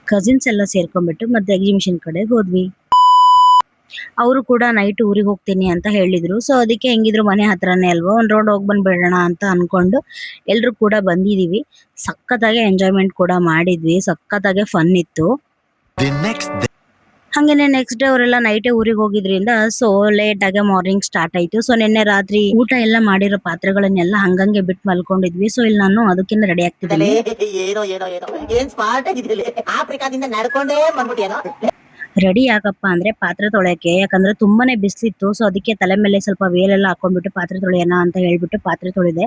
Cousins ಎಲ್ಲ ಸೇರ್ಕೊಂಡ್ಬಿಟ್ಟು ಮತ್ತೆ exhibition ಕಡೆ ಹೋದ್ವಿ. ಅವರು ಕೂಡ ನೈಟ್ ಊರಿಗೆ ಹೋಗ್ತೀನಿ ಅಂತ ಹೇಳಿದ್ರು. ಸೊ ಅದಕ್ಕೆ ಹೆಂಗಿದ್ರು ಮನೆ ಹತ್ರನೇ ಅಲ್ವಾ, ಒಂದ್ ರೌಂಡ್ ಹೋಗಿ ಬಂದ್ಬಿಡೋಣ ಅಂತ ಅನ್ಕೊಂಡು ಎಲ್ರು ಕೂಡ ಬಂದಿದೀವಿ. ಸಖತ್ತಾಗಿ ಎಂಜಾಯ್ಮೆಂಟ್ ಕೂಡ ಮಾಡಿದ್ವಿ, ಸಖತ್ತಾಗೆ ಫನ್ ಇತ್ತು. ಹಂಗೇನೆ ನೆಕ್ಸ್ಟ್ ಡೇ ಅವರೆಲ್ಲ ನೈಟೇ ಊರಿಗೆ ಹೋಗಿದ್ರಿಂದ ಸೊ ಲೇಟ್ ಆಗಿ ಮಾರ್ನಿಂಗ್ ಸ್ಟಾರ್ಟ್ ಆಯ್ತು. ಸೊ ನಿನ್ನೆ ರಾತ್ರಿ ಊಟ ಎಲ್ಲ ಮಾಡಿರೋ ಪಾತ್ರೆಗಳನ್ನೆಲ್ಲ ಹಂಗಂಗೆ ಬಿಟ್ಟು ಮಲ್ಕೊಂಡಿದ್ವಿ. ಸೊ ಇಲ್ಲಿ ನಾನು ಅದಕ್ಕಿಂತ ರೆಡಿ ಆಗ್ತಿದ್ದೀನಿ. ಏನೋ ಏನೋ ಏನೋ ಏನ್ ಸ್ಮಾರ್ಟ್ ಆಗಿದೆಯಲ್ಲ, ಆಫ್ರಿಕಾದಿಂದ ನಡ್ಕೊಂಡೇ ಬಂದ್ಬಿಟ್ಟಿಯೇನೋ. ರೆಡಿ ಯಾಕಪ್ಪ ಅಂದ್ರೆ ಪಾತ್ರೆ ತೊಳೆಯಕ್ಕೆ, ಯಾಕಂದ್ರೆ ತುಂಬಾನೇ ಬಿಸಿಲಿತ್ತು. ಸೊ ಅದಕ್ಕೆ ತಲೆ ಮೇಲೆ ಸ್ವಲ್ಪ ವೇಲೆಲ್ಲ ಹಾಕೊಂಡ್ಬಿಟ್ಟು ಪಾತ್ರೆ ತೊಳೆಯೋಣ ಅಂತ ಹೇಳ್ಬಿಟ್ಟು ಪಾತ್ರೆ ತೊಳೆದೆ.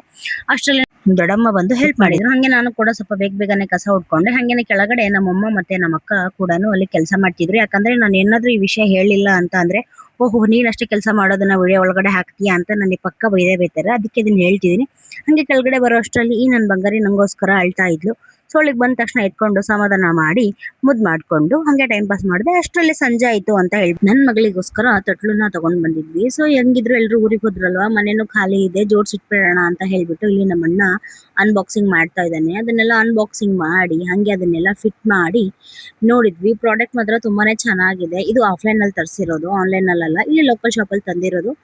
ಅಷ್ಟರಲ್ಲಿ ದೊಡ್ಡಮ್ಮ ಬಂದು ಹೆಲ್ಪ್ ಮಾಡಿದ್ರು. ಹಂಗೆ ನಾನು ಕೂಡ ಸ್ವಲ್ಪ ಬೇಗನೆ ಕಸ ಉಟ್ಕೊಂಡೆ. ಹಂಗೇನೆ ಕೆಳಗಡೆ ನಮ್ಮಮ್ಮ ಮತ್ತೆ ನಮ್ಮ ಅಕ್ಕ ಕೂಡ ಅಲ್ಲಿ ಕೆಲಸ ಮಾಡ್ತಿದ್ರು. ಯಾಕಂದ್ರೆ ನಾನು ಏನಾದ್ರೂ ಈ ವಿಷಯ ಹೇಳಿಲ್ಲ ಅಂತ ಅಂದ್ರೆ, ಓಹೋ ನೀನ್ ಅಷ್ಟೇ ಕೆಲಸ ಮಾಡೋದನ್ನ ವಿಡಿಯೋ ಒಳಗಡೆ ಹಾಕ್ತೀಯಾ ಅಂತ ನನಗೆ ಪಕ್ಕ ಬೈತಾರೆ. ಅದಕ್ಕೆ ಇದನ್ನ ಹೇಳ್ತಿದೀನಿ. ಹಂಗೆ ಕೆಳಗಡೆ ಬರೋ ಅಷ್ಟರಲ್ಲಿ ಈ ನನ್ ಬಂಗಾರಿ ನಂಗೋಸ್ಕರ ಅಳ್ತಾ ಇದ್ಲು. ಸೊ ಅವಳಿಗೆ ಬಂದ ತಕ್ಷಣ ಎತ್ಕೊಂಡು ಸಮಾಧಾನ ಮಾಡಿ ಮುದ್ ಮಾಡ್ಕೊಂಡು ಹಂಗೆ ಟೈಮ್ ಪಾಸ್ ಮಾಡಿದೆ. ಅಷ್ಟರಲ್ಲಿ ಸಂಜೆ ಆಯ್ತು ಅಂತ ಹೇಳಿ ನನ್ ಮಗಳಿಗೋಸ್ಕರ ತೊಟ್ಲನ್ನ ತಗೊಂಡ್ ಬಂದಿದ್ವಿ. ಸೊ ಹೆಂಗಿದ್ರು ಎಲ್ರು ಊರಿಗೆ ಹೋದ್ರಲ್ವಾ, ಮನೇನು ಖಾಲಿ ಇದೆ, ಜೋಡ್ಸಿಟ್ಬಿಡೋಣ ಅಂತ ಹೇಳ್ಬಿಟ್ಟು ಇಲ್ಲಿ ನಮ್ಮಣ್ಣ ಅನ್ಬಾಕ್ಸಿಂಗ್ ಮಾಡ್ತಾ ಇದ್ದಾನೆ. ಅದನ್ನೆಲ್ಲ ಅನ್ಬಾಕ್ಸಿಂಗ್ ಮಾಡಿ ಹಂಗೆ ಅದನ್ನೆಲ್ಲ ಫಿಟ್ ಮಾಡಿ ನೋಡಿದ್ವಿ. ಪ್ರಾಡಕ್ಟ್ ಮಾತ್ರ ತುಂಬಾನೇ ಚೆನ್ನಾಗಿದೆ. ಇದು ಆಫ್ಲೈನ್ ಅಲ್ಲಿ ತರಿಸಿರೋದು, ಆನ್ಲೈನ್ ಅಲ್ಲ, ಇಲ್ಲಿ ಲೋಕಲ್ ಶಾಪ್ ಅಲ್ಲಿ ತಂದಿರೋದು.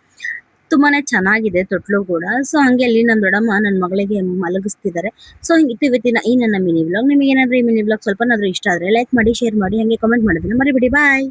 ತುಂಬಾನೇ ಚೆನ್ನಾಗಿದೆ ತೊಟ್ಲು ಕೂಡ. ಸೊ ಹಂಗೆ ಅಲ್ಲಿ ನಮ್ಮ ದೊಡ್ಡಮ್ಮ ನನ್ನ ಮಗಳಿಗೆ ಮಲಗಿಸ್ತಿದ್ದಾರೆ. ಸೊ ಹಿಂಗಿತ್ತು ಇವತ್ತಿನ ಈ ನನ್ನ ಮಿನಿ ವ್ಲಾಗ್. ನಿಮಗೆ ಏನಾದ್ರೂ ಈ ಮಿನಿ ವ್ಲಾಗ್ ಸ್ವಲ್ಪನಾದ್ರೂ ಇಷ್ಟ ಆದ್ರೆ ಲೈಕ್ ಮಾಡಿ, ಶೇರ್ ಮಾಡಿ, ಹಂಗೆ ಕಮೆಂಟ್ ಮಾಡೋದನ್ನ ಮರಿಬೇಡಿ. ಬಾಯ್.